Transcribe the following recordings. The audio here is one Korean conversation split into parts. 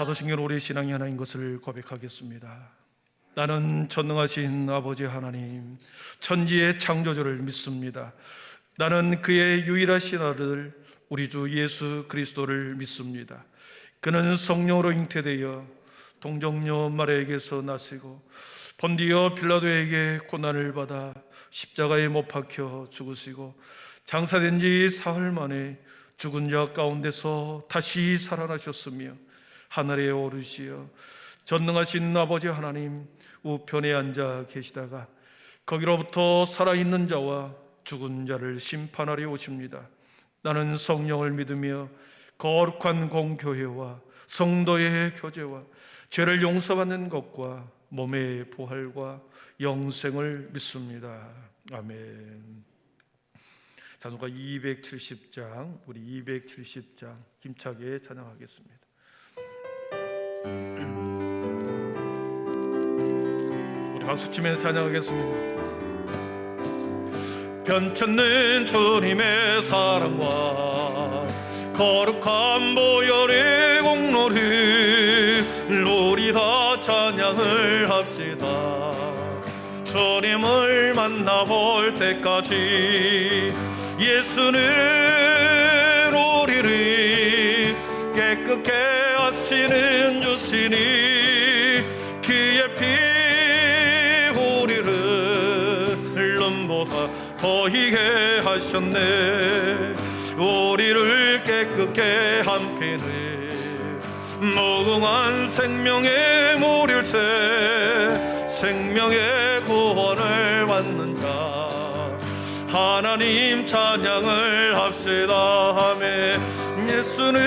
사도신경 우리 신앙이 하나인 것을 고백하겠습니다. 나는 전능하신 아버지 하나님, 천지의 창조주를 믿습니다. 나는 그의 유일하신 아들 우리 주 예수 그리스도를 믿습니다. 그는 성령으로 잉태되어 동정녀 마리아에게서 나시고 본디오 빌라도에게 고난을 받아 십자가에 못 박혀 죽으시고 장사된 지 사흘 만에 죽은 자 가운데서 다시 살아나셨으며 하늘에 오르시어 전능하신 아버지 하나님 우편에 앉아 계시다가 거기로부터 살아있는 자와 죽은 자를 심판하려 오십니다. 나는 성령을 믿으며 거룩한 공교회와 성도의 교제와 죄를 용서받는 것과 몸의 부활과 영생을 믿습니다. 아멘. 찬송가 270장, 우리 270장 힘차게 찬양하겠습니다. 우리 박수치면서 찬양하겠습니다. 변쳤는 주님의 사랑과 거룩한 보혈의 공로를 우리 다 찬양을 합시다. 주님을 만나볼 때까지 예수는 우리를 깨끗게 하시는 주시니 그의 피 우리를 눈보다 더 희게 하셨네. 우리를 깨끗게 한 피는 무궁한 생명의 모릴새 생명의 구원을 받는 자 하나님 찬양을 합시다. 아멘. 예수는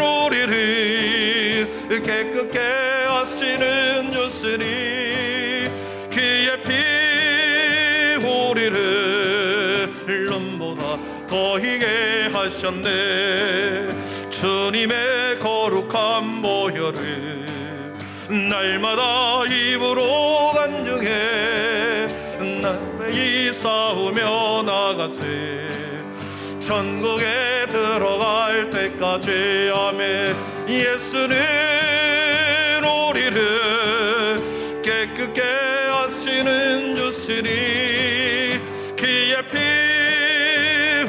우리를 깨끗게 하시는 주시니 그의 피 우리를 눈보다 더 희게 하셨네. 주님의 거룩한 보혈을 날마다 입으로 간증해 날매이 싸우며 나가세. 천국에 들어갈 때까지 아멘. 예수는 우리를 깨끗게 하시는 주시니 그의 피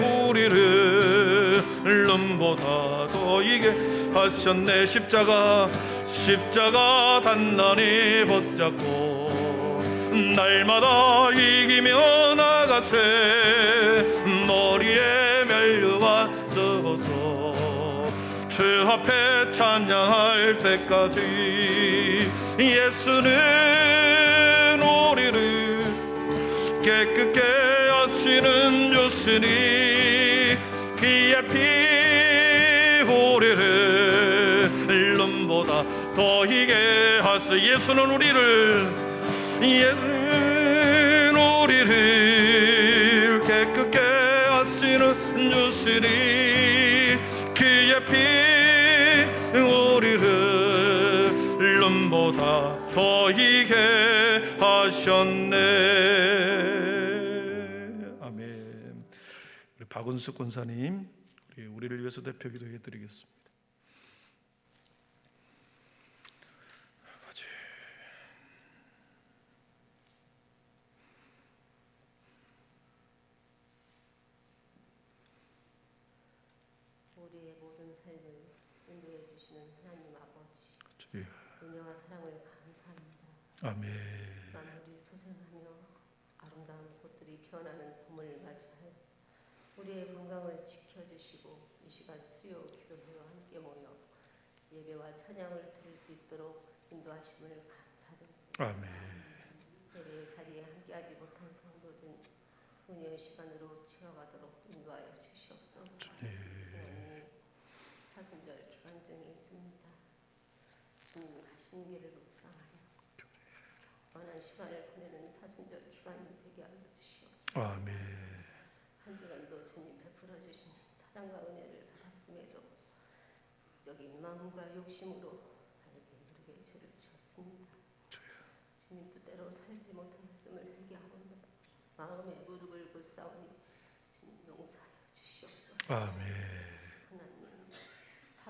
우리를 눈보다 더 이게 하셨네. 십자가 단단히 붙잡고 날마다 이기며 나가세. 머리에 멸류관 쓰고서 주 앞에 찬양할 때까지 예수는 우리를 깨끗게 하시는 주시니 그의 피 우리를 눈보다 더 희게 하시. 예수는 우리를 깨끗게 하시는 주시니 그의 피 우리를 눈보다 더 희게 하셨네. 아멘. 우리 박은숙 권사님 우리를 위해서 대표 기도해 드리겠습니다. 우리의 모든 삶을 인도해 주시는 하나님 아버지, 은혜와 사랑을 감사합니다. 아멘. 만물이 소생하며 아름다운 꽃들이 피어나는 봄을 맞이하여 우리의 건강을 지켜주시고 이 시간 수요 기도회와 함께 모여 예배와 찬양을 드릴 수 있도록 인도하심을 감사드립니다. 아멘. 예배의 자리에 함께하지 못한 성도들 은혜의 시간으로 채워가도록 인도하여 주시옵소서. 사순절 기간 중에 있습니다. 주님 가신 길을 묵상하여 원한 시간을 보내는 사순절 기간이 되게 하여 주시옵소서. 아멘. 한 주간도 주님 베풀어 주신 사랑과 은혜를 받았음에도 적인 마음과 욕심으로 알게 모르게 죄를 지었습니다. 주님 뜻대로 살지 못하였음을 회개하오며 마음에 무릎을 꿇사오니 주님 용서하여 주시옵소서. 아멘. 하나님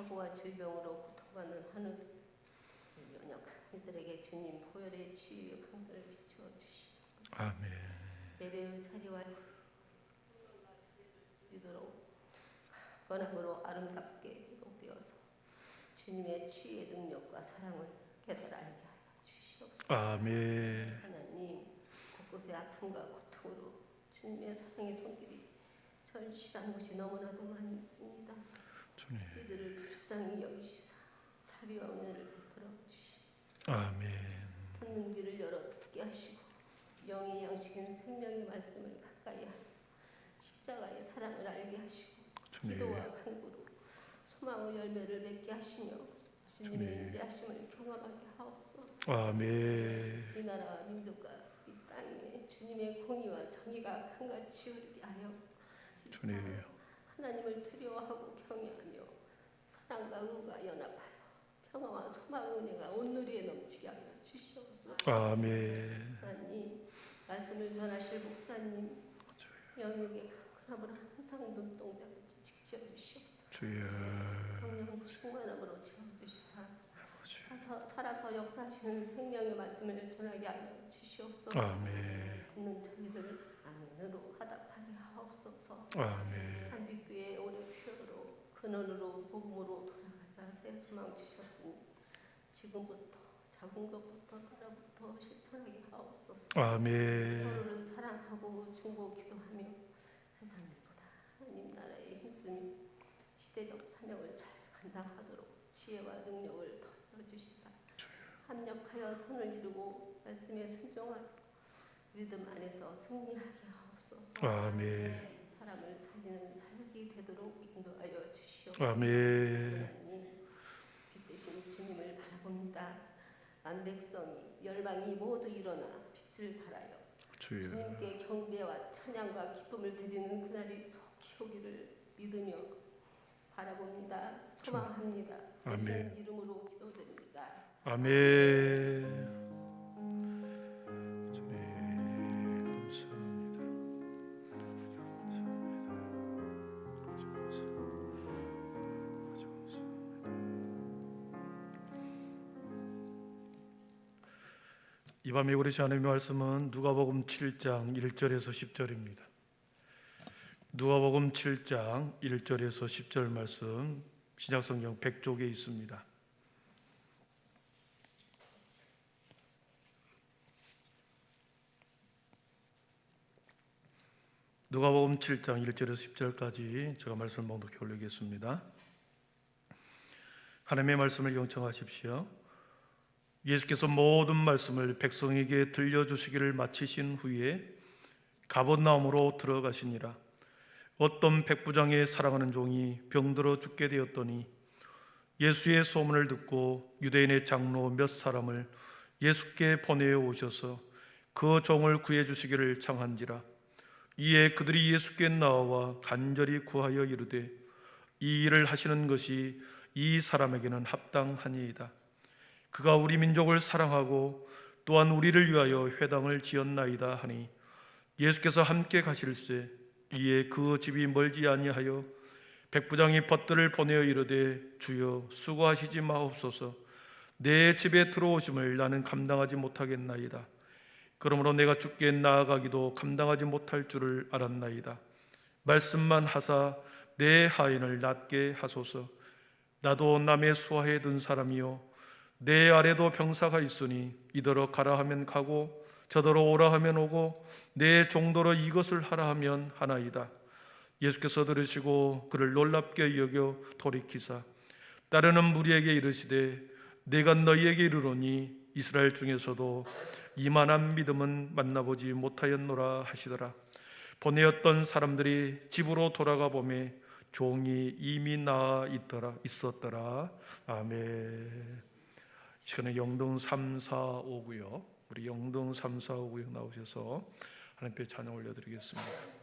사고와 질병으로 고통받는 하늘 연약한 이들에게 주님 보혈의 치유의 강선을 비추어 주시옵소서. 아멘. 예배의 자리와 믿도록 건함으로 아름답게 회복되어서 주님의 치유의 능력과 사랑을 깨달아 알게 하여 주시옵소서. 아멘. 하나님, 곳곳의 아픔과 고통으로 주님의 사랑의 손길이 절실한 곳이 너무나도 많이 있습니다. 주님. 이들을 불쌍히 여기시사 자비와 은혜를 베풀어 주시옵소서. 아멘. 듣는 귀를 열어 듣게 하시고 영의 양식인 생명의 말씀을 가까이 하여 십자가의 사랑을 알게 하시고 주님. 기도와 간구로 소망의 열매를 맺게 하시며 주님의 인자하심을 경험하게 하옵소서. 아멘. 이 나라와 민족과 이 땅에 주님의 공의와 정의가 한같이 흐르게 하여 주님. 하나님을 두려워하고 경외하며 사랑과 의가 연합하여 평화와 소망의 은혜가 온누리에 넘치게 하여 주시옵소서. 아멘. 하나님, 말씀을 전하실 목사님 영역에 강건함으로 항상 눈동자를 지켜주시옵소서. 주여. 성령 충만함으로 채워주시사 살아서 역사하시는 생명의 말씀을 전하게 하여 주시옵소서. 아멘. 듣는 저희들을 아멘으로 화답하게 하옵소서. 아멘. 한빛교회 오래 표로 근원으로 복음으로 돌아가자 새 소망 주셨으니 지금부터 작은 것부터 하나부터 실천하게 하옵소서. 아멘. 서로를 사랑하고 중보 기도하며 세상 일보다 하나님 나라에 힘쓰며 시대적 사명을 잘 감당하도록 지혜와 능력을 더하여 주시사 합력하여 선을 이루고 말씀에 순종하여 믿음 안에서 승리하게 하옵소서. 아멘. 사람을 살리는 사역이 되도록 인도하여 주시옵소서. 아멘. 하나님, 빛되신 주님을 바라봅니다. 만백성이 열방이 모두 일어나 빛을 발하여 주여. 주님께 경배와 찬양과 기쁨을 드리는 그날이 속히 오기를 믿으며 바라봅니다. 소망합니다. 예수님 아멘. 이름으로 기도드립니다. 아멘. 주님 감사합니다. 이 밤에 우리 하나님의 말씀은 누가복음 7장 1절에서 10절입니다. 누가복음 7장 1절에서 10절 말씀 신약성경 100쪽에 있습니다. 누가복음 7장 1절에서 10절까지 제가 말씀을 묵독해 올리겠습니다. 하나님의 말씀을 경청하십시오. 예수께서 모든 말씀을 백성에게 들려주시기를 마치신 후에 가버나움으로 들어가시니라. 어떤 백부장의 사랑하는 종이 병들어 죽게 되었더니 예수의 소문을 듣고 유대인의 장로 몇 사람을 예수께 보내어 오셔서 그 종을 구해 주시기를 청한지라. 이에 그들이 예수께 나와 간절히 구하여 이르되 이 일을 하시는 것이 이 사람에게는 합당하니이다. 그가 우리 민족을 사랑하고 또한 우리를 위하여 회당을 지었나이다 하니 예수께서 함께 가실새 이에 그 집이 멀지 아니하여 백부장이 벗들을 보내어 이르되 주여 수고하시지 마옵소서. 내 집에 들어오심을 나는 감당하지 못하겠나이다. 그러므로 내가 주께 나아가기도 감당하지 못할 줄을 알았나이다. 말씀만 하사 내 하인을 낫게 하소서. 나도 남의 수하에 든 사람이요 내 아래도 병사가 있으니 이더러 가라 하면 가고 저더러 오라 하면 오고 내 종도로 이것을 하라 하면 하나이다. 예수께서 들으시고 그를 놀랍게 여겨 돌이키사 따르는 무리에게 이르시되 내가 너희에게 이르노니 이스라엘 중에서도 이만한 믿음은 만나보지 못하였노라 하시더라. 보내었던 사람들이 집으로 돌아가 보매 종이 이미 나아 있었더라. 아멘. 이 시간에 영동 3, 4, 5구역 우리 영동 3, 4, 5구역 나오셔서 하나님께 찬양 올려드리겠습니다.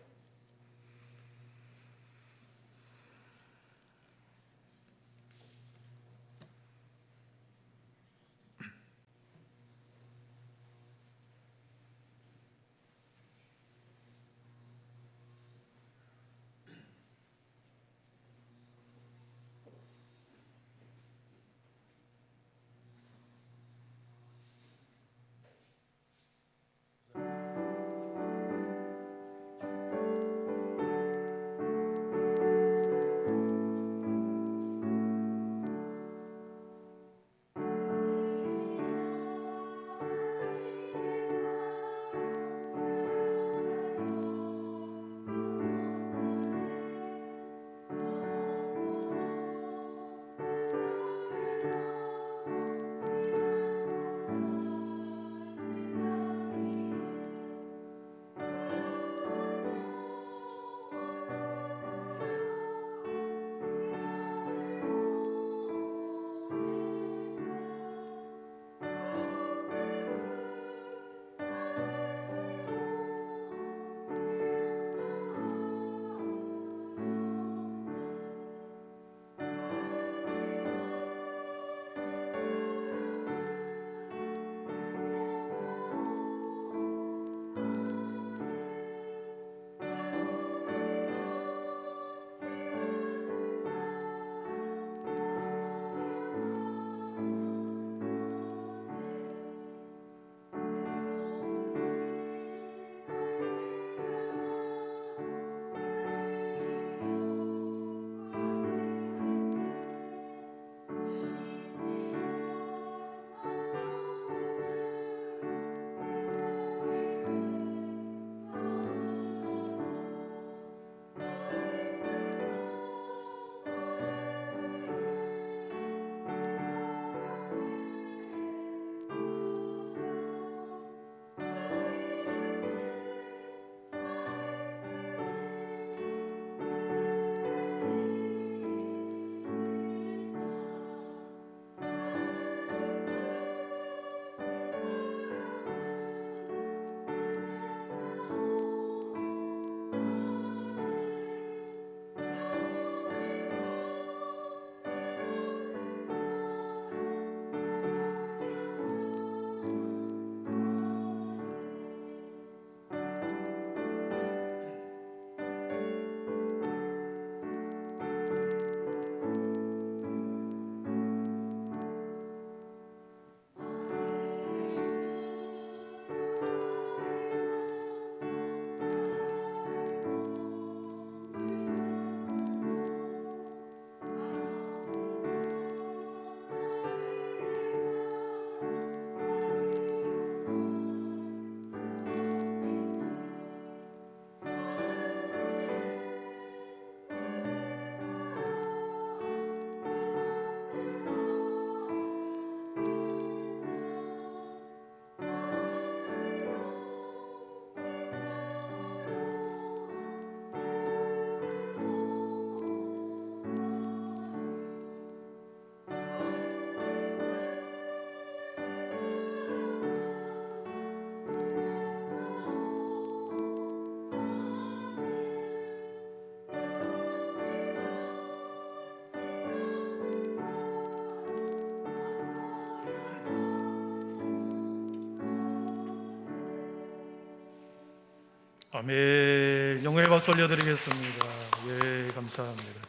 아멘. 영광의 박수 올려드리겠습니다. 예, 감사합니다.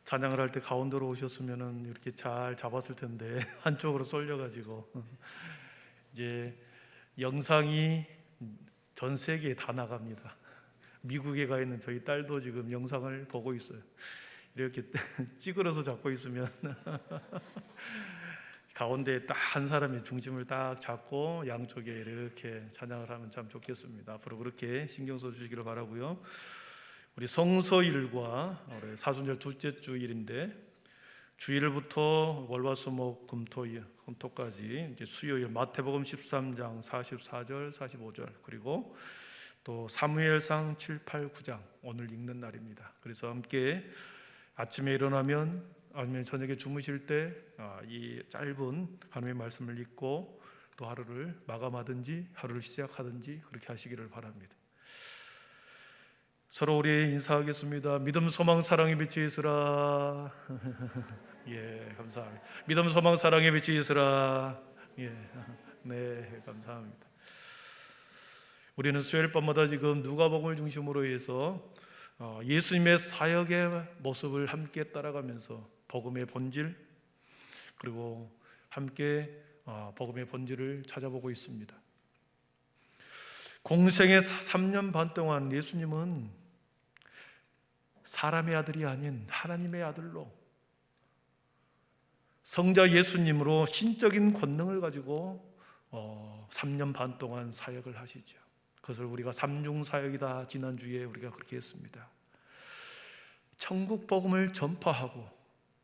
찬양을 할 때 가운데로 오셨으면은 이렇게 잘 잡았을 텐데 한쪽으로 쏠려가지고 이제 영상이 전 세계에 다 나갑니다. 미국에 가 있는 저희 딸도 지금 영상을 보고 있어요. 이렇게 찌그러서 잡고 있으면 가운데 딱 한 사람이 중심을 딱 잡고 양쪽에 이렇게 찬양을 하면 참 좋겠습니다. 앞으로 그렇게 신경 써 주시기를 바라고요. 우리 성서일과 우리 사순절 둘째 주일인데 주일부터 월화수목 금토까지 이제 수요일 마태복음 13장 44절 45절 그리고 또 사무엘상 7, 8, 9장 오늘 읽는 날입니다. 그래서 함께 아침에 일어나면 아니면 저녁에 주무실 때 이 짧은 하나님의 말씀을 읽고 또 하루를 마감하든지 하루를 시작하든지 그렇게 하시기를 바랍니다. 서로 우리 인사하겠습니다. 믿음, 소망, 사랑의 빛이 있으라. 예, 감사합니다. 믿음, 소망, 사랑의 빛이 있으라. 예, 네, 감사합니다. 우리는 수요일 밤마다 지금 누가복음을 중심으로 해서 예수님의 사역의 모습을 함께 따라가면서 복음의 본질 그리고 함께 복음의 본질을 찾아보고 있습니다. 공생의 3년 반 동안 예수님은 사람의 아들이 아닌 하나님의 아들로 성자 예수님으로 신적인 권능을 가지고 3년 반 동안 사역을 하시죠. 그것을 우리가 삼중사역이다 지난주에 우리가 그렇게 했습니다. 천국 복음을 전파하고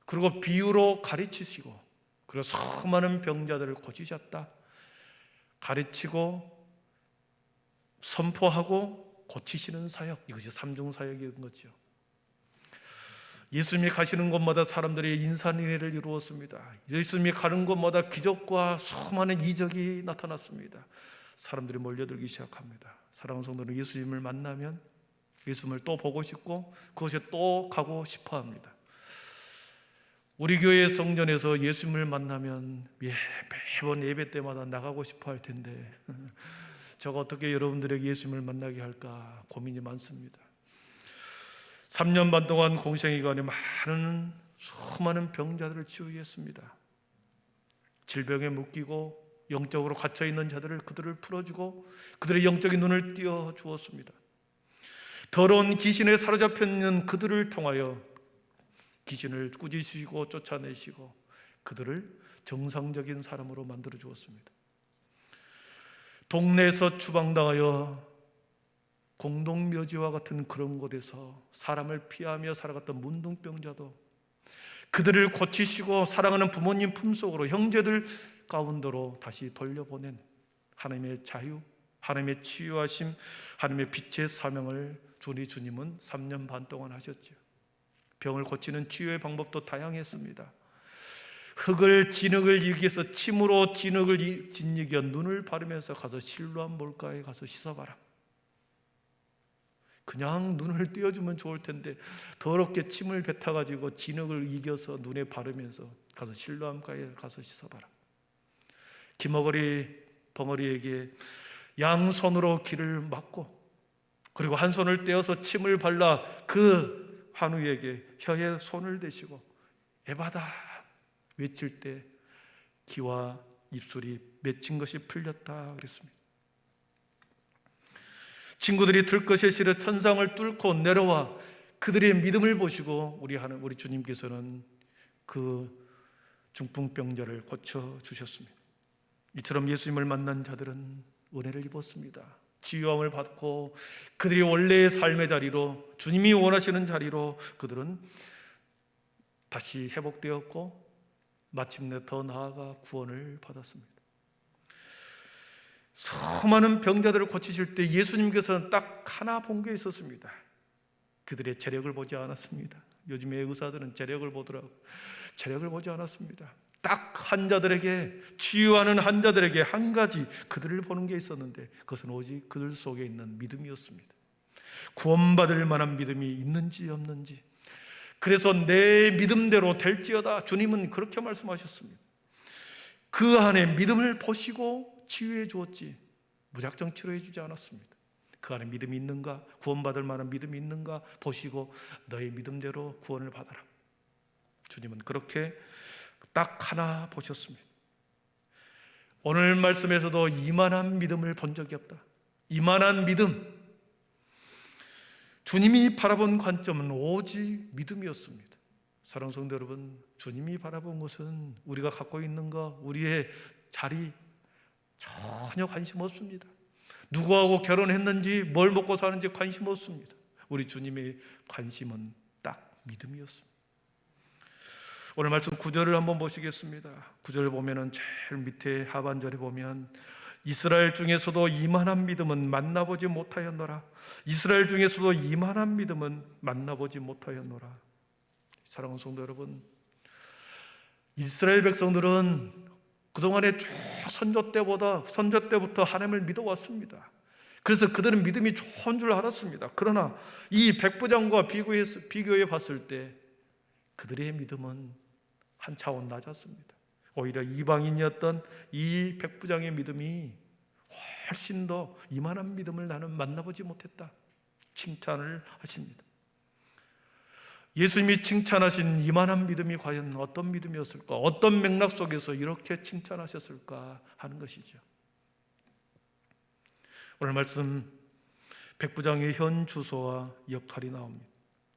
그리고 비유로 가르치시고 그리고 수많은 병자들을 고치셨다. 가르치고 선포하고 고치시는 사역, 이것이 삼중사역인 거죠. 예수님이 가시는 곳마다 사람들이 인산인해를 이루었습니다. 예수님이 가는 곳마다 기적과 수많은 이적이 나타났습니다. 사람들이 몰려들기 시작합니다. 사랑하는 성도는 예수님을 만나면 예수님을 또 보고 싶고 그곳에 또 가고 싶어 합니다. 우리 교회 성전에서 예수님을 만나면 매번 예배 때마다 나가고 싶어 할 텐데 제가 어떻게 여러분들에게 예수님을 만나게 할까 고민이 많습니다. 3년 반 동안 공생기간에 수많은 병자들을 치유했습니다. 질병에 묶이고 영적으로 갇혀있는 자들을 그들을 풀어주고 그들의 영적인 눈을 띄워주었습니다. 더러운 귀신에 사로잡혀 있는 그들을 통하여 귀신을 꾸짖으시고 쫓아내시고 그들을 정상적인 사람으로 만들어 주었습니다. 동네에서 추방당하여 공동묘지와 같은 그런 곳에서 사람을 피하며 살아갔던 문둥병자도 그들을 고치시고 사랑하는 부모님 품속으로 형제들 가운데로 다시 돌려보낸 하나님의 자유, 하나님의 치유하심, 하나님의 빛의 사명을 우리 주님은 3년 반 동안 하셨죠. 병을 고치는 치유의 방법도 다양했습니다. 흙을 진흙을 이기해서 침으로 진흙을 짓이겨 눈을 바르면서 가서 실로암 몰가에 가서 씻어봐라. 그냥 눈을 띄워주면 좋을 텐데 더럽게 침을 뱉어가지고 진흙을 이겨서 눈에 바르면서 가서 실로암가에 가서 씻어봐라. 기머거리 벙어리에게 양손으로 귀를 막고 그리고 한 손을 떼어서 침을 발라 그 한우에게 혀에 손을 대시고 에바다 외칠 때 귀와 입술이 맺힌 것이 풀렸다 그랬습니다. 친구들이 들것에 실어 천상을 뚫고 내려와 그들의 믿음을 보시고 우리 주님께서는 그 중풍병자를 고쳐 주셨습니다. 이처럼 예수님을 만난 자들은 은혜를 입었습니다. 치유함을 받고 그들이 원래의 삶의 자리로 주님이 원하시는 자리로 그들은 다시 회복되었고 마침내 더 나아가 구원을 받았습니다. 수많은 병자들을 고치실 때 예수님께서는 딱 하나 본 게 있었습니다. 그들의 재력을 보지 않았습니다. 요즘에 의사들은 재력을 보더라고요. 재력을 보지 않았습니다. 딱 환자들에게 치유하는 환자들에게 한 가지 그들을 보는 게 있었는데 그것은 오직 그들 속에 있는 믿음이었습니다. 구원받을 만한 믿음이 있는지 없는지. 그래서 내 믿음대로 될지어다 주님은 그렇게 말씀하셨습니다. 그 안에 믿음을 보시고 치유해 주었지 무작정 치료해 주지 않았습니다. 그 안에 믿음이 있는가, 구원받을 만한 믿음이 있는가 보시고 너의 믿음대로 구원을 받아라. 주님은 그렇게 딱 하나 보셨습니다. 오늘 말씀에서도 이만한 믿음을 본 적이 없다. 이만한 믿음, 주님이 바라본 관점은 오직 믿음이었습니다. 사랑하는 성도 여러분, 주님이 바라본 것은 우리가 갖고 있는 것, 우리의 자리 전혀 관심 없습니다. 누구하고 결혼했는지, 뭘 먹고 사는지 관심 없습니다. 우리 주님의 관심은 딱 믿음이었습니다. 오늘 말씀 9절을 한번 보시겠습니다. 9절을 보면은 제일 밑에 하반절에 보면 이스라엘 중에서도 이만한 믿음은 만나보지 못하였노라. 이스라엘 중에서도 이만한 믿음은 만나보지 못하였노라. 사랑하는 성도 여러분, 이스라엘 백성들은 그동안에 쭉 선조 때부터 하나님을 믿어왔습니다. 그래서 그들은 믿음이 좋은 줄 알았습니다. 그러나 이 백부장과 비교해 봤을 때 그들의 믿음은 한 차원 낮았습니다. 오히려 이방인이었던 이 백부장의 믿음이 훨씬 더 이만한 믿음을 나는 만나보지 못했다, 칭찬을 하십니다. 예수님이 칭찬하신 이만한 믿음이 과연 어떤 믿음이었을까? 어떤 맥락 속에서 이렇게 칭찬하셨을까 하는 것이죠. 오늘 말씀 백부장의 현 주소와 역할이 나옵니다.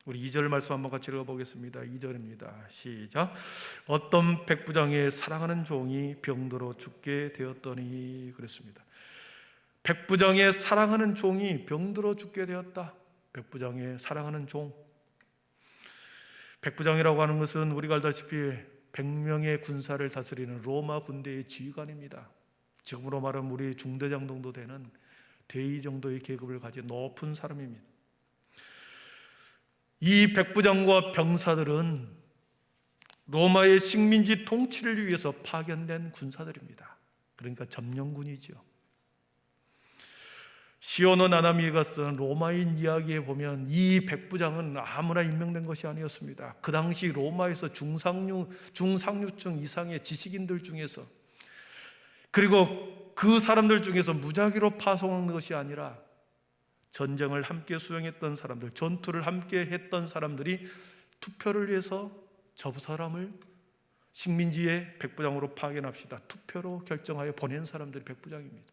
우리 2절 말씀 한번 같이 읽어보겠습니다. 2절입니다. 시작. 어떤 백부장의 사랑하는 종이 병들어 죽게 되었더니, 그랬습니다. 백부장의 사랑하는 종이 병들어 죽게 되었다. 백부장의 사랑하는 종. 백부장이라고 하는 것은 우리가 알다시피 100명의 군사를 다스리는 로마 군대의 지휘관입니다. 지금으로 말하면 우리 중대장 정도 되는 대위 정도의 계급을 가진 높은 사람입니다. 이 백부장과 병사들은 로마의 식민지 통치를 위해서 파견된 군사들입니다. 그러니까 점령군이죠. 시오노 나나미가 쓴 로마인 이야기에 보면 이 백부장은 아무나 임명된 것이 아니었습니다. 그 당시 로마에서 중상류층 이상의 지식인들 중에서, 그리고 그 사람들 중에서 무작위로 파송한 것이 아니라 전쟁을 함께 수행했던 사람들, 전투를 함께 했던 사람들이 투표를 해서 저 사람을 식민지의 백부장으로 파견합시다, 투표로 결정하여 보낸 사람들이 백부장입니다.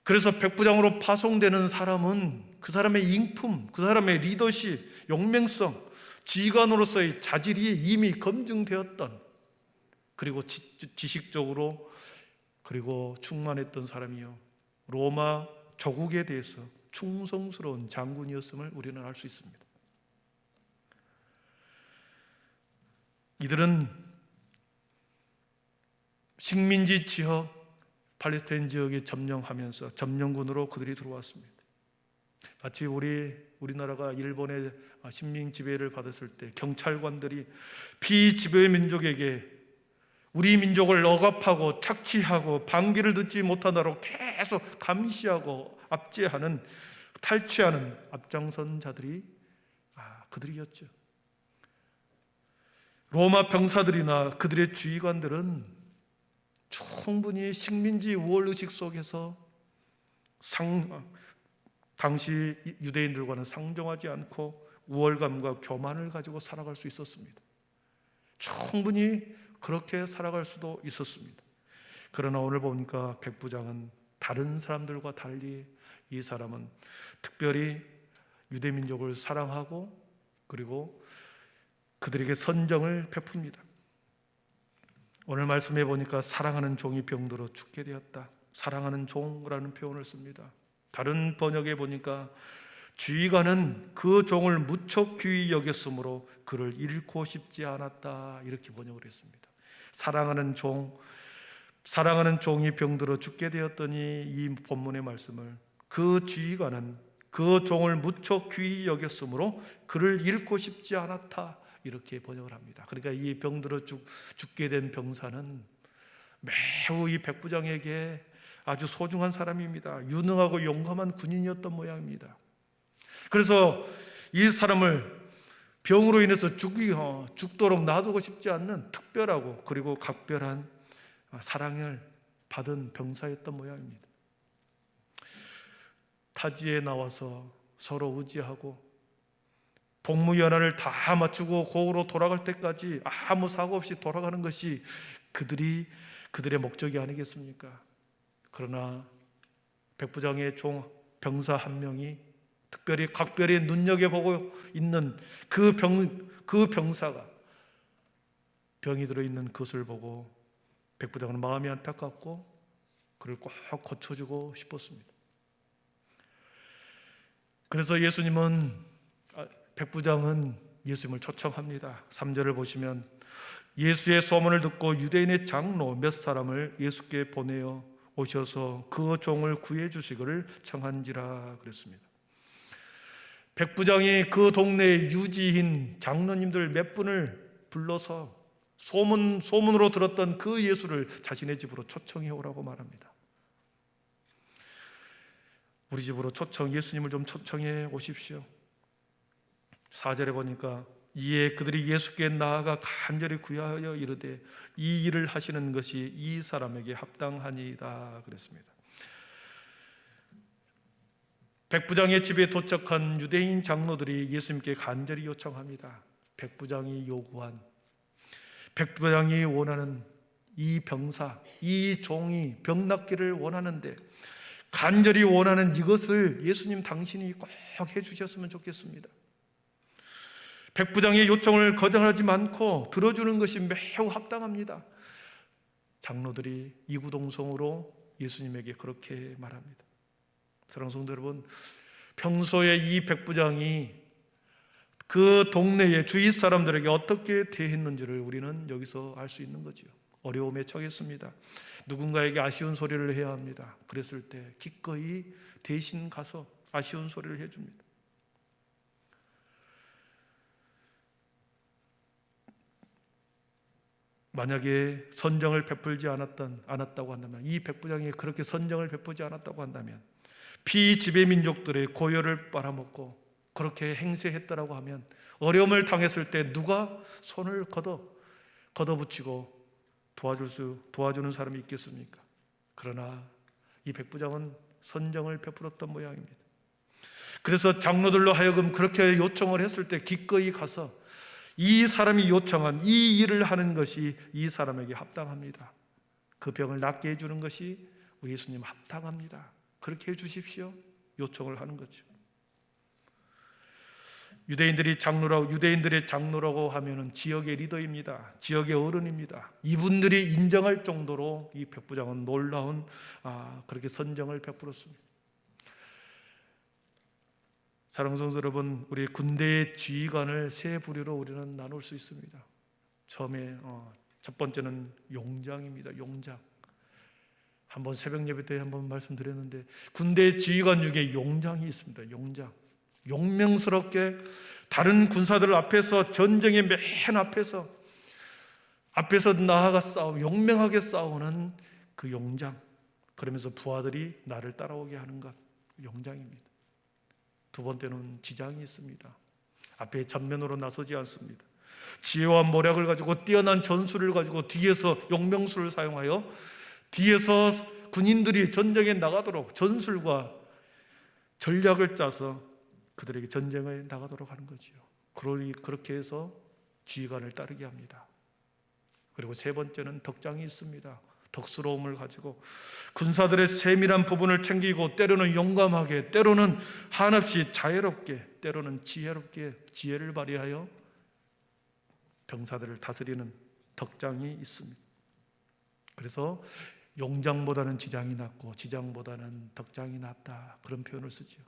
그래서 백부장으로 파송되는 사람은 그 사람의 인품, 그 사람의 리더십, 용맹성, 지휘관으로서의 자질이 이미 검증되었던, 그리고 지식적으로 그리고 충만했던 사람이요, 로마 조국에 대해서 충성스러운 장군이었음을 우리는 알 수 있습니다. 이들은 식민지 지역, 팔레스타인 지역에 점령하면서 점령군으로 그들이 들어왔습니다. 마치 우리나라가 일본의 식민 지배를 받았을 때 경찰관들이 피지배 민족에게 우리 민족을 억압하고 착취하고 반기를 듣지 못하도록 계속 감시하고 압제하는, 탈취하는 앞장선 자들이 그들이었죠. 로마 병사들이나 그들의 지휘관들은 충분히 식민지 우월의식 속에서 당시 유대인들과는 상종하지 않고 우월감과 교만을 가지고 살아갈 수 있었습니다. 충분히 그렇게 살아갈 수도 있었습니다. 그러나 오늘 보니까 백부장은 다른 사람들과 달리 이 사람은 특별히 유대민족을 사랑하고 그리고 그들에게 선정을 베풉니다. 오늘 말씀해 보니까 사랑하는 종이 병들어 죽게 되었다. 사랑하는 종이라는 표현을 씁니다. 다른 번역에 보니까 지휘관은 그 종을 무척 귀히 여겼으므로 그를 잃고 싶지 않았다, 이렇게 번역을 했습니다. 사랑하는 종이 병들어 죽게 되었더니, 이 본문의 말씀을 그 지휘관은 그 종을 무척 귀히 여겼으므로 그를 잃고 싶지 않았다, 이렇게 번역을 합니다. 그러니까 이 병들어 죽게 된 병사는 매우 이 백부장에게 아주 소중한 사람입니다. 유능하고 용감한 군인이었던 모양입니다. 그래서 이 사람을 병으로 인해서 죽도록 놔두고 싶지 않는 특별하고 그리고 각별한 사랑을 받은 병사였던 모양입니다. 타지에 나와서 서로 의지하고 복무연한을 다 마치고 고으로 돌아갈 때까지 아무 사고 없이 돌아가는 것이 그들의 목적이 아니겠습니까? 그러나 백부장의 종 병사 한 명이 특별히 각별히 눈여겨보고 있는 그 병사가 병이 들어있는 것을 보고 백부장은 마음이 안타깝고 그를 꼭 고쳐주고 싶었습니다. 그래서 백부장은 예수님을 초청합니다. 3절을 보시면 예수의 소문을 듣고 유대인의 장로 몇 사람을 예수께 보내어 오셔서 그 종을 구해 주시기를 청한지라 그랬습니다. 백부장이 그 동네의 유지인 장로님들 몇 분을 불러서 소문으로 들었던 그 예수를 자신의 집으로 초청해 오라고 말합니다. 우리 집으로 예수님을 좀 초청해 오십시오. 4절에 보니까 이에 그들이 예수께 나아가 간절히 구하여 이르되 이 일을 하시는 것이 이 사람에게 합당하니이다 그랬습니다. 백부장의 집에 도착한 유대인 장로들이 예수님께 간절히 요청합니다. 백부장이 원하는 이 병사, 이 종이 병 낫기를 원하는데 간절히 원하는 이것을 예수님 당신이 꼭 해주셨으면 좋겠습니다. 백부장의 요청을 거절하지 않고 들어주는 것이 매우 합당합니다. 장로들이 이구동성으로 예수님에게 그렇게 말합니다. 사랑하는 성도 여러분, 평소에 이 백부장이 그 동네의 주위 사람들에게 어떻게 대했는지를 우리는 여기서 알 수 있는 거지요. 어려움에 처했습니다. 누군가에게 아쉬운 소리를 해야 합니다. 그랬을 때 기꺼이 대신 가서 아쉬운 소리를 해줍니다. 만약에 선정을 베풀지 않았다고 한다면, 이 백부장이 그렇게 선정을 베푸지 않았다고 한다면, 피지배 민족들의 고열을 빨아먹고 그렇게 행세했다라고 하면 어려움을 당했을 때 누가 손을 걷어붙이고 도와주는 사람이 있겠습니까? 그러나 이 백부장은 선정을 베풀었던 모양입니다. 그래서 장로들로 하여금 그렇게 요청을 했을 때 기꺼이 가서 이 사람이 요청한 이 일을 하는 것이 이 사람에게 합당합니다. 그 병을 낫게 해주는 것이 우리 예수님 합당합니다. 그렇게 해주십시오. 요청을 하는 거죠. 유대인들의 장로라고 하면은 지역의 리더입니다. 지역의 어른입니다. 이분들이 인정할 정도로 이 백부장은 놀라운 그렇게 선정을 베풀었습니다. 사랑하는 성도 여러분, 우리 군대의 지휘관을 세 부류로 우리는 나눌 수 있습니다. 처음에 첫 번째는 용장입니다. 용장. 한번 새벽 예배 때 한번 말씀드렸는데 군대 지휘관 중에 용장이 있습니다. 용장. 용맹스럽게 다른 군사들 앞에서 전쟁의 맨 앞에서 나아가 용맹하게 싸우는 그 용장. 그러면서 부하들이 나를 따라오게 하는 것, 용장입니다. 두 번째는 지장이 있습니다. 앞에 전면으로 나서지 않습니다. 지혜와 모략을 가지고 뛰어난 전술을 가지고 뒤에서 용명수를 사용하여 뒤에서 군인들이 전쟁에 나가도록 전술과 전략을 짜서 그들에게 전쟁에 나가도록 하는 거지요. 그렇게 해서 지휘관을 따르게 합니다. 그리고 세 번째는 덕장이 있습니다. 덕스러움을 가지고 군사들의 세밀한 부분을 챙기고 때로는 용감하게, 때로는 한없이 자애롭게, 때로는 지혜롭게 지혜를 발휘하여 병사들을 다스리는 덕장이 있습니다. 그래서 용장보다는 지장이 낫고 지장보다는 덕장이 낫다, 그런 표현을 쓰죠.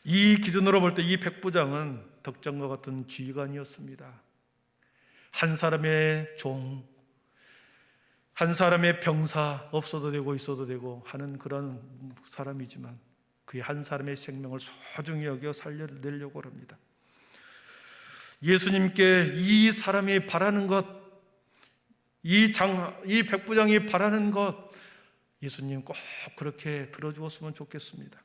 이 기준으로 볼 때 이 백부장은 덕장과 같은 지휘관이었습니다. 한 사람의 종, 한 사람의 병사, 없어도 되고 있어도 되고 하는 그런 사람이지만 그의 한 사람의 생명을 소중히 여겨 살려내려고 합니다. 예수님께 이 사람이 바라는 것, 이 백부장이 바라는 것, 예수님 꼭 그렇게 들어주었으면 좋겠습니다.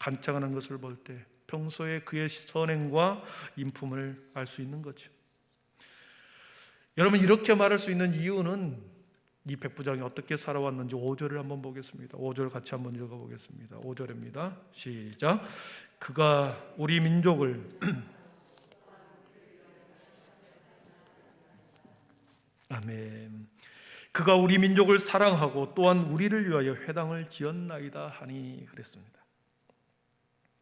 간청하는 것을 볼 때 평소에 그의 선행과 인품을 알 수 있는 거죠. 여러분, 이렇게 말할 수 있는 이유는 이 백부장이 어떻게 살아왔는지 5절을 한번 보겠습니다. 5절 같이 한번 읽어보겠습니다. 5절입니다. 시작. 그가 우리 민족을 아멘. 그가 우리 민족을 사랑하고 또한 우리를 위하여 회당을 지었나이다 하니 그랬습니다.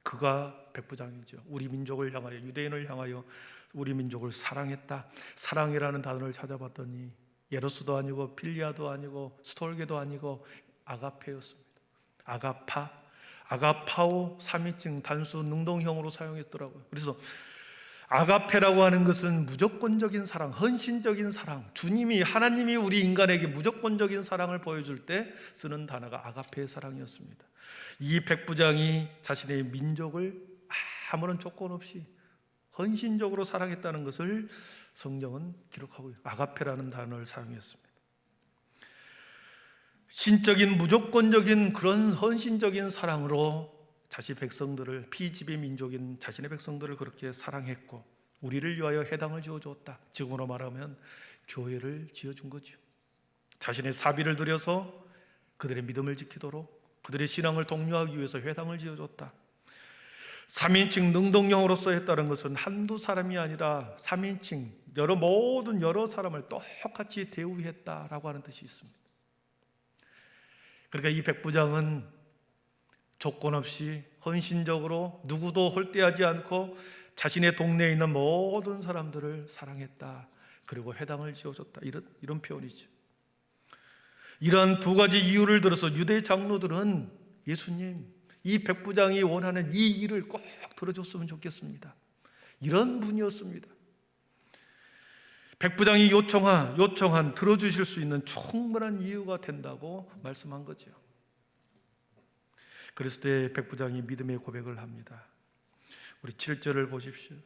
그가 백부장이죠. 우리 민족을 향하여, 유대인을 향하여 우리 민족을 사랑했다. 사랑이라는 단어를 찾아봤더니 예로스도 아니고 필리아도 아니고 스톨게도 아니고 아가페였습니다. 아가파오 3인칭 단수 능동형으로 사용했더라고요. 그래서 아가페라고 하는 것은 무조건적인 사랑, 헌신적인 사랑, 하나님이 우리 인간에게 무조건적인 사랑을 보여줄 때 쓰는 단어가 아가페의 사랑이었습니다. 이 백부장이 자신의 민족을 아무런 조건 없이 헌신적으로 사랑했다는 것을 성경은 기록하고 있어요. 아가페라는 단어를 사용했습니다. 신적인 무조건적인 그런 헌신적인 사랑으로 자신의 백성들을, 피지배 민족인 자신의 백성들을 그렇게 사랑했고 우리를 위하여 회당을 지어주었다. 지금으로 말하면 교회를 지어준 거죠. 자신의 사비를 들여서 그들의 믿음을 지키도록 그들의 신앙을 독려하기 위해서 회당을 지어줬다. 3인칭 능동형으로서 했다는 것은 한두 사람이 아니라 3인칭 모든 여러 사람을 똑같이 대우했다라고 하는 뜻이 있습니다. 그러니까 이 백부장은 조건 없이 헌신적으로 누구도 홀대하지 않고 자신의 동네에 있는 모든 사람들을 사랑했다. 그리고 회당을 지어줬다. 이런 표현이죠. 이러한 두 가지 이유를 들어서 유대 장로들은 예수님, 이 백부장이 원하는 이 일을 꼭 들어줬으면 좋겠습니다. 이런 분이었습니다. 백부장이 요청한 들어주실 수 있는 충분한 이유가 된다고 말씀한 거죠. 그랬을 때 백부장이 믿음의 고백을 합니다. 우리 7절을 보십시오.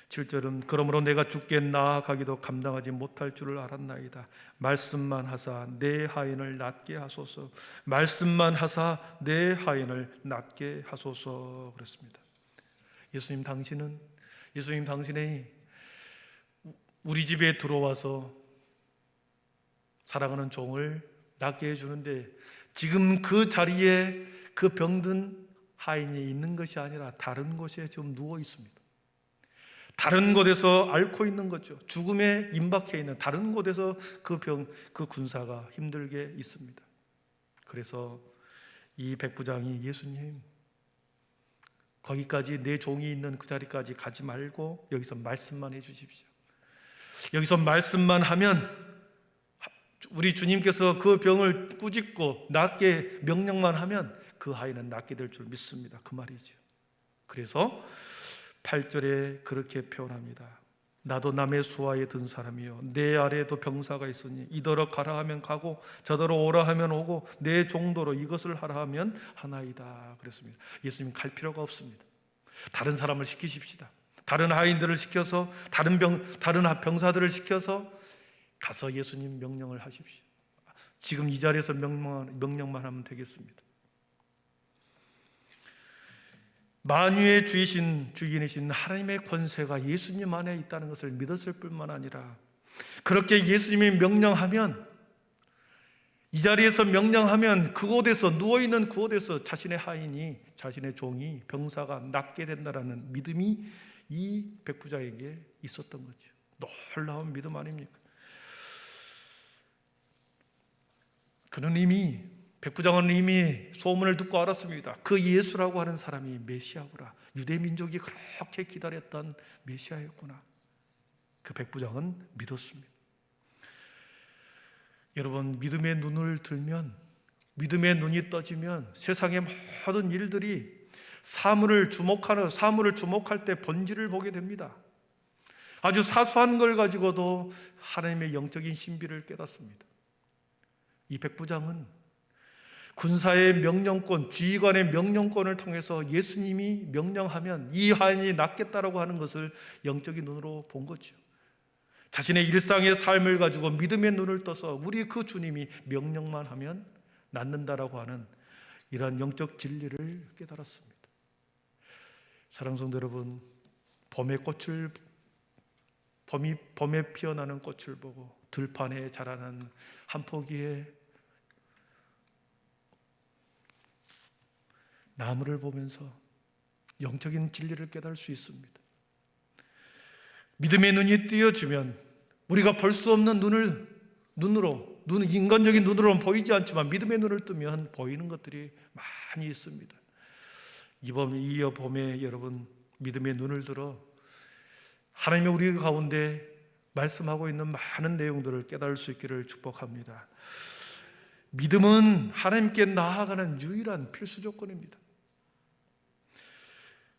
7절은 그러므로 내가 주께 나아가기도 감당하지 못할 줄을 알았나이다. 말씀만 하사 내 하인을 낫게 하소서. 말씀만 하사 내 하인을 낫게 하소서. 그랬습니다. 예수님 당신이 우리 집에 들어와서 사랑하는 종을 낫게 해주는데 지금 그 자리에 그 병든 하인이 있는 것이 아니라 다른 곳에 지금 누워 있습니다. 다른 곳에서 앓고 있는 거죠. 죽음에 임박해 있는 다른 곳에서 그 군사가 힘들게 있습니다. 그래서 이 백부장이 예수님, 거기까지 내 종이 있는 그 자리까지 가지 말고 여기서 말씀만 해 주십시오. 여기서 말씀만 하면 우리 주님께서 그 병을 꾸짖고 낫게 명령만 하면 그 아이는 낫게 될 줄 믿습니다. 그 말이죠. 그래서 8절에 그렇게 표현합니다. 나도 남의 수하에 든 사람이요 내 아래에도 병사가 있으니 이더러 가라 하면 가고 저더러 오라 하면 오고 내 종도로 이것을 하라 하면 하나이다. 그랬습니다. 예수님 갈 필요가 없습니다. 다른 사람을 시키십시다. 다른 하인들을 시켜서 다른 병사들을 시켜서 가서 예수님 명령을 하십시오. 지금 이 자리에서 명령만 하면 되겠습니다. 만유의 주인이신 하나님의 권세가 예수님 안에 있다는 것을 믿었을 뿐만 아니라 그렇게 예수님이 명령하면 이 자리에서 명령하면 그곳에서 누워있는 그곳에서 자신의 하인이 자신의 종이 병사가 낫게 된다는 믿음이 이 백부장에게 있었던 거죠. 놀라운 믿음 아닙니까? 백부장은 이미 소문을 듣고 알았습니다. 그 예수라고 하는 사람이 메시아구나. 유대 민족이 그렇게 기다렸던 메시아였구나. 그 백부장은 믿었습니다. 여러분, 믿음의 눈을 들면, 믿음의 눈이 떠지면 세상의 모든 일들이 사물을 주목할 때 본질을 보게 됩니다. 아주 사소한 걸 가지고도 하나님의 영적인 신비를 깨닫습니다. 이 백부장은 군사의 명령권, 지휘관의 명령권을 통해서 예수님이 명령하면 이 하인이 낫겠다라고 하는 것을 영적인 눈으로 본 거죠. 자신의 일상의 삶을 가지고 믿음의 눈을 떠서 우리 그 주님이 명령만 하면 낫는다라고 하는 이러한 영적 진리를 깨달았습니다. 사랑하는 성도 여러분, 봄에 피어나는 꽃을 보고 들판에 자라는 한 포기의 나무를 보면서 영적인 진리를 깨달을 수 있습니다. 믿음의 눈이 띄어지면 우리가 볼 수 없는 인간적인 눈으로는 보이지 않지만 믿음의 눈을 뜨면 보이는 것들이 많이 있습니다. 이 봄에 여러분 믿음의 눈을 들어 하나님의 우리 가운데 말씀하고 있는 많은 내용들을 깨달을 수 있기를 축복합니다. 믿음은 하나님께 나아가는 유일한 필수 조건입니다.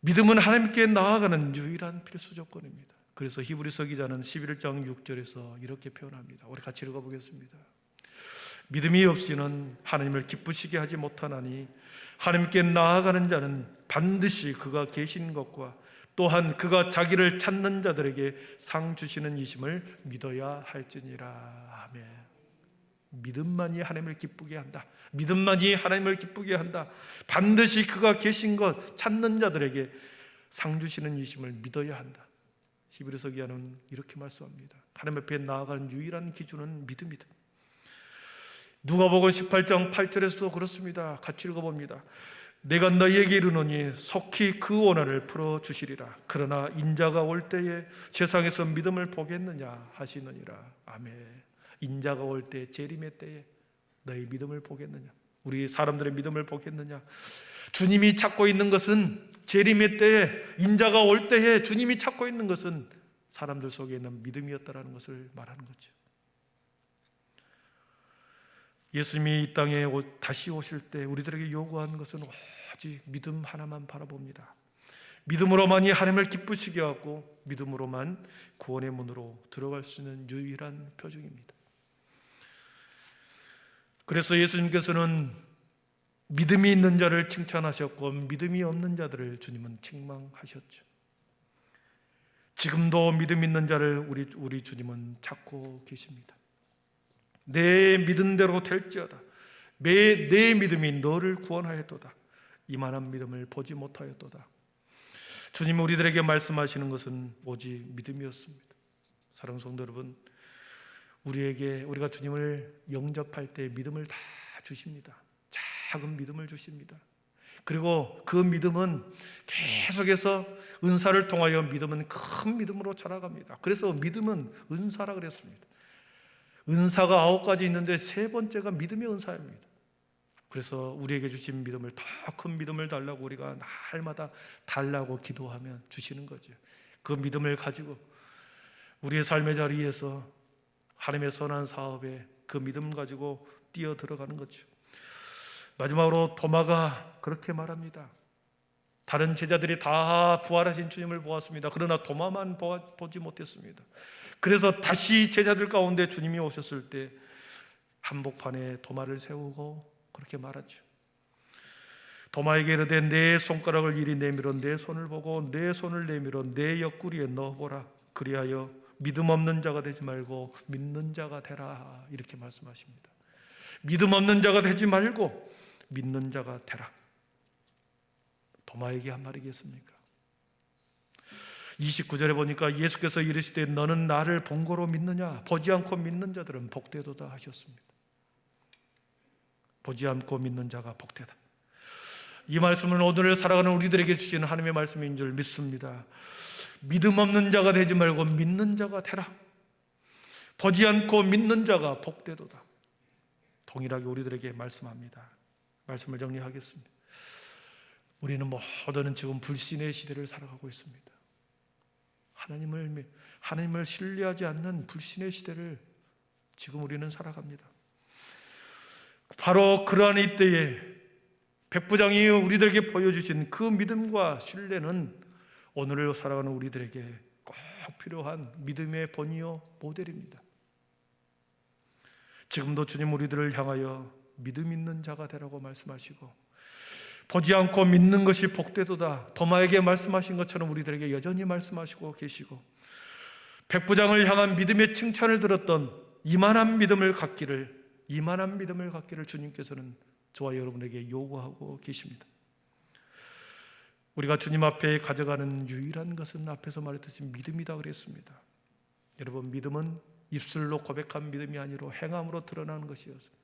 믿음은 하나님께 나아가는 유일한 필수 조건입니다. 그래서 히브리서 기자는 11장 6절에서 이렇게 표현합니다. 우리 같이 읽어보겠습니다. 믿음이 없이는 하나님을 기쁘시게 하지 못하나니 하나님께 나아가는 자는 반드시 그가 계신 것과 또한 그가 자기를 찾는 자들에게 상 주시는 이심을 믿어야 할지니라. 아멘. 믿음만이 하나님을 기쁘게 한다. 믿음만이 하나님을 기쁘게 한다. 반드시 그가 계신 것 찾는 자들에게 상 주시는 이심을 믿어야 한다. 히브리서 기자는 이렇게 말씀합니다. 하나님 앞에 나아가는 유일한 기준은 믿음이다. 누가복음 18장 8절에서도 그렇습니다. 같이 읽어봅니다. 내가 너희에게 이르노니 속히 그 원한을 풀어주시리라. 그러나 인자가 올 때에 세상에서 믿음을 보겠느냐 하시느니라. 아멘. 인자가 올 때, 재림의 때에 너희 믿음을 보겠느냐, 우리 사람들의 믿음을 보겠느냐. 주님이 찾고 있는 것은 재림의 때에, 인자가 올 때에 주님이 찾고 있는 것은 사람들 속에 있는 믿음이었다라는 것을 말하는 거죠. 예수님이 이 땅에 다시 오실 때 우리들에게 요구하는 것은 오직 믿음 하나만 바라봅니다. 믿음으로만이 하나님을 기쁘시게 하고 믿음으로만 구원의 문으로 들어갈 수 있는 유일한 표징입니다. 그래서 예수님께서는 믿음이 있는 자를 칭찬하셨고 믿음이 없는 자들을 주님은 책망하셨죠. 지금도 믿음 있는 자를 우리 주님은 찾고 계십니다. 내 믿은 대로 될지어다. 내 믿음이 너를 구원하였도다. 이만한 믿음을 보지 못하였도다. 주님이 우리들에게 말씀하시는 것은 오직 믿음이었습니다. 사랑하는 성도 여러분, 우리가 주님을 영접할 때 믿음을 다 주십니다. 작은 믿음을 주십니다. 그리고 그 믿음은 계속해서 은사를 통하여 믿음은 큰 믿음으로 자라갑니다. 그래서 믿음은 은사라 그랬습니다. 은사가 9가지 있는데 3번째가 믿음의 은사입니다. 그래서 우리에게 주신 믿음을, 더 큰 믿음을 달라고 우리가 날마다 달라고 기도하면 주시는 거죠. 그 믿음을 가지고 우리의 삶의 자리에서 하나님의 선한 사업에 그 믿음 가지고 뛰어 들어가는 거죠. 마지막으로 도마가 그렇게 말합니다. 다른 제자들이 다 부활하신 주님을 보았습니다. 그러나 도마만 보지 못했습니다. 그래서 다시 제자들 가운데 주님이 오셨을 때 한복판에 도마를 세우고 그렇게 말하죠. 도마에게 이르되 내 손가락을 이리 내밀어 내 손을 보고 내 손을 내밀어 내 옆구리에 넣어보라. 그리하여 믿음 없는 자가 되지 말고 믿는 자가 되라. 이렇게 말씀하십니다. 믿음 없는 자가 되지 말고 믿는 자가 되라. 도마에게 한 말이겠습니까? 29절에 보니까 예수께서 이르시되 너는 나를 본고로 믿느냐? 보지 않고 믿는 자들은 복되도다 하셨습니다. 보지 않고 믿는 자가 복되다. 이 말씀은 오늘을 살아가는 우리들에게 주시는 하나님의 말씀인 줄 믿습니다. 믿음 없는 자가 되지 말고 믿는 자가 되라. 보지 않고 믿는 자가 복되도다. 동일하게 우리들에게 말씀합니다. 말씀을 정리하겠습니다. 우리는 모두는 지금 불신의 시대를 살아가고 있습니다. 하나님을 신뢰하지 않는 불신의 시대를 지금 우리는 살아갑니다. 바로 그러한 이때에 백부장이 우리들에게 보여주신 그 믿음과 신뢰는 오늘을 살아가는 우리들에게 꼭 필요한 믿음의 본이요 모델입니다. 지금도 주님 우리들을 향하여 믿음 있는 자가 되라고 말씀하시고 보지 않고 믿는 것이 복되도다. 도마에게 말씀하신 것처럼 우리들에게 여전히 말씀하시고 계시고 백부장을 향한 믿음의 칭찬을 들었던 이만한 믿음을 갖기를 주님께서는 저와 여러분에게 요구하고 계십니다. 우리가 주님 앞에 가져가는 유일한 것은 앞에서 말했듯이 믿음이다 그랬습니다. 여러분, 믿음은 입술로 고백한 믿음이 아니라 행함으로 드러나는 것이었습니다.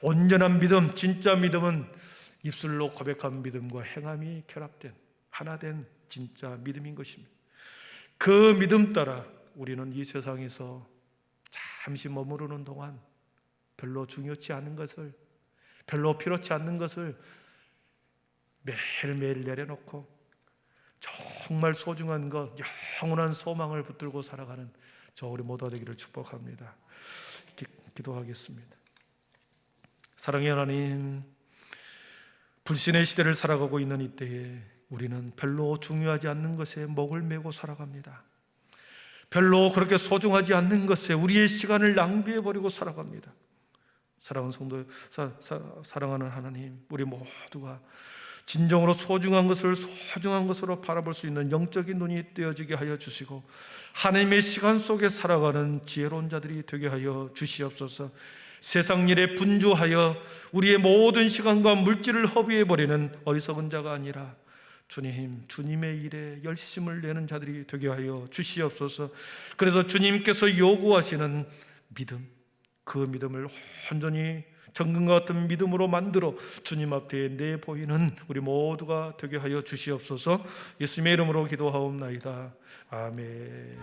온전한 믿음, 진짜 믿음은 입술로 고백한 믿음과 행함이 결합된 하나된 진짜 믿음인 것입니다. 그 믿음 따라 우리는 이 세상에서 잠시 머무르는 동안 별로 중요치 않은 것을, 별로 필요치 않는 것을 매일매일 내려놓고 정말 소중한 것, 영원한 소망을 붙들고 살아가는 저 우리 모두가 되기를 축복합니다. 기도하겠습니다. 사랑의 하나님, 불신의 시대를 살아가고 있는 이때에 우리는 별로 중요하지 않는 것에 목을 메고 살아갑니다. 별로 그렇게 소중하지 않는 것에 우리의 시간을 낭비해버리고 살아갑니다. 사랑하는 성도, 사랑하는 하나님, 우리 모두가 진정으로 소중한 것을 소중한 것으로 바라볼 수 있는 영적인 눈이 떼어지게 하여 주시고 하나님의 시간 속에 살아가는 지혜로운 자들이 되게 하여 주시옵소서. 세상 일에 분주하여 우리의 모든 시간과 물질을 허비해버리는 어리석은 자가 아니라 주님, 주님의 일에 열심을 내는 자들이 되게 하여 주시옵소서. 그래서 주님께서 요구하시는 믿음, 그 믿음을 온전히 정금과 같은 믿음으로 만들어 주님 앞에 내보이는 우리 모두가 되게 하여 주시옵소서. 예수님의 이름으로 기도하옵나이다. 아멘.